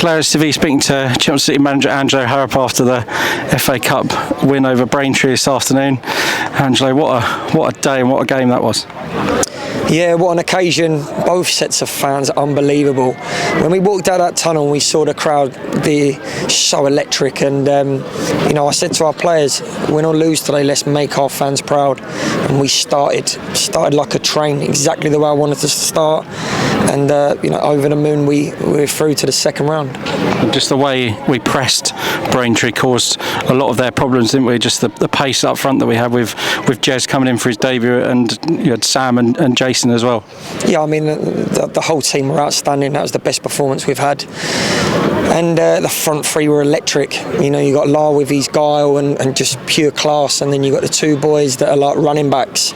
ClaretsTV speaking to Chelsea City manager Angelo Harrop after the FA Cup win over Braintree this afternoon. Angelo, what a day and what a game that was. Yeah, what an occasion. Both sets of fans, unbelievable. When we walked out that tunnel, we saw the crowd be so electric, and I said to our players, win or lose today, let's make our fans proud. And we started like a train, exactly the way I wanted to start. And over the moon, we were through to the second round. And just the way we pressed Braintree caused a lot of their problems, didn't we? Just the pace up front that we had with Jez coming in for his debut, and you had Sam and Jason as well. Yeah, I mean, the whole team were outstanding. That was the best performance we've had. And the front three were electric. You got Lowe with his guile and just pure class, and then you got the two boys that are like running backs.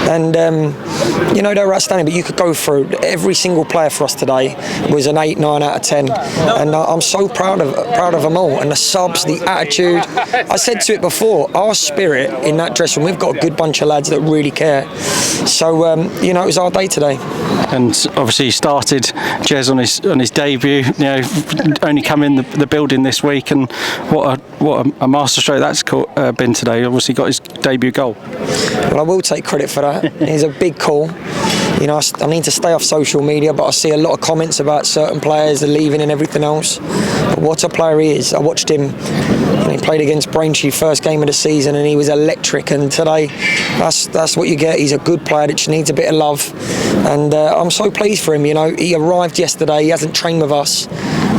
And they were outstanding. But you could go through every single player for us today was an 8, 9 out of 10. And I'm so proud of them all. And the subs, the attitude. I said to it before, our spirit in that dressing room. We've got a good bunch of lads that really care. So it was our day today. And obviously he started Jez on his debut. Only come in the building this week, and what a masterstroke that's been today. Obviously got his debut goal. Well, I will take credit for that. It's a big call. I need to stay off social media, but I see a lot of comments about certain players leaving and everything else. But what a player he is. I watched him. He played against Braintree first game of the season, and he was electric. And today, that's what you get. He's a good player that just needs a bit of love, and I'm so pleased for him. He arrived yesterday. He hasn't trained with us.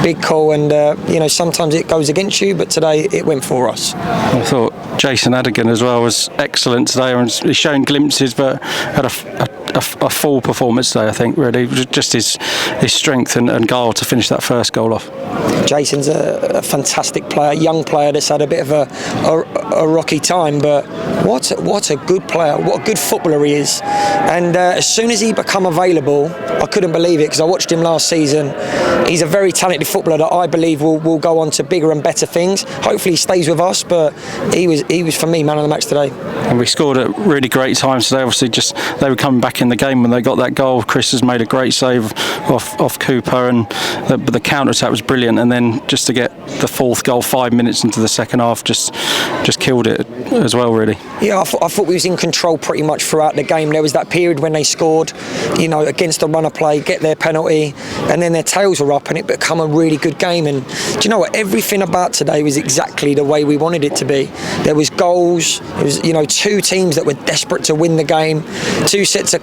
Big call, and sometimes it goes against you, but today it went for us. I thought Jason Adigan as well was excellent today, and he's shown glimpses, but had a full performance today. I think really just his strength and guile to finish that first goal off. Jason's a fantastic player, young player that's had a bit of a rocky time, but what a good player, what a good footballer he is. And as soon as he become available, I couldn't believe it, because I watched him last season. He's a very talented footballer that I believe will go on to bigger and better things. Hopefully he stays with us, but he was for me man of the match today. And we scored at really great times today. Obviously, just they were coming back in the game when they got that goal. Chris has made a great save off Cooper, and the counter attack was brilliant. And then just to get the fourth goal 5 minutes into the second half, just killed it as well, really. Yeah, I thought we was in control pretty much throughout the game. There was that period when they scored, against the runner play, get their penalty, and then their tails were up, and it became a really good game. And do you know what? Everything about today was exactly the way we wanted it to be. There was goals. It was two teams that were desperate to win the game. Two sets of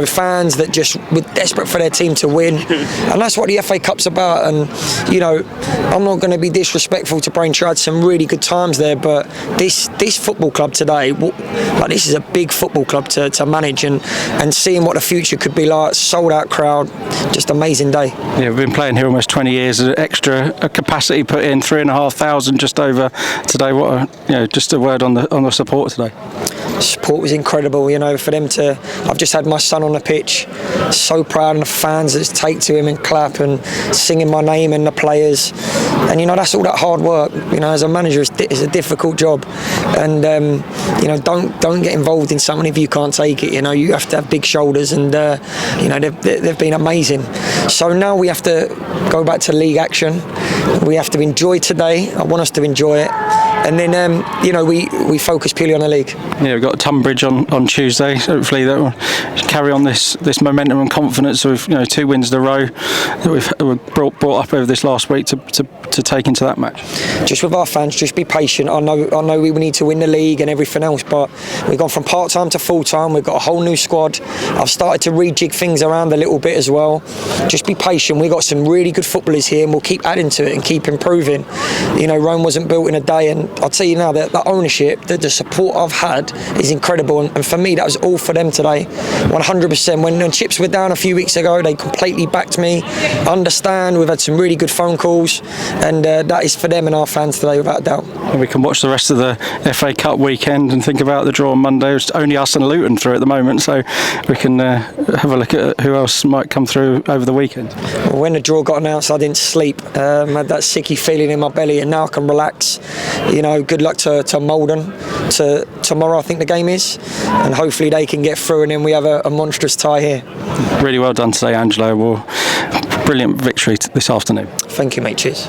fans that just were desperate for their team to win. And that's what the FA Cup's about. And I'm not going to be disrespectful to Braintree. I had some really good times there, but this football club today, this is a big football club to manage, and seeing what the future could be like, sold out crowd, just amazing day. Yeah, we've been playing here almost 20 years. Extra capacity put in, 3,500 just over today. Just a word on the support today. Support was incredible, for them to. I've just had my son on the pitch, so proud, and the fans that take to him and clap and singing my name and the players, and that's all that hard work. As a manager, it's a difficult job, and don't get involved in something if you can't take it. You have to have big shoulders, and they've been amazing. So now we have to go back to league action. We have to enjoy today. I want us to enjoy it. And then, we focus purely on the league. Yeah, we've got Tunbridge on Tuesday. So hopefully that will carry on this momentum and confidence with 2 wins in a row that we've brought up over this last week to take into that match. Just with our fans, just be patient. I know we need to win the league and everything else, but we've gone from part-time to full-time. We've got a whole new squad. I've started to rejig things around a little bit as well. Just be patient. We've got some really good footballers here, and we'll keep adding to it and keep improving. Rome wasn't built in a day, and I'll tell you now that the ownership, the support I've had is incredible, and for me that was all for them today, 100%. When chips were down a few weeks ago, they completely backed me. Understand, we've had some really good phone calls, and that is for them and our fans today, without a doubt. And we can watch the rest of the FA Cup weekend and think about the draw on Monday. It's only us and Luton through at the moment, so we can have a look at who else might come through over the weekend. Well, when the draw got announced, I didn't sleep. I had that sicky feeling in my belly, and now I can relax. Good luck to Malden. Tomorrow I think the game is, and hopefully they can get through, and then we have a monstrous tie here. Really well done today, Angelo. We'll brilliant victory this afternoon. Thank you, mate. Cheers.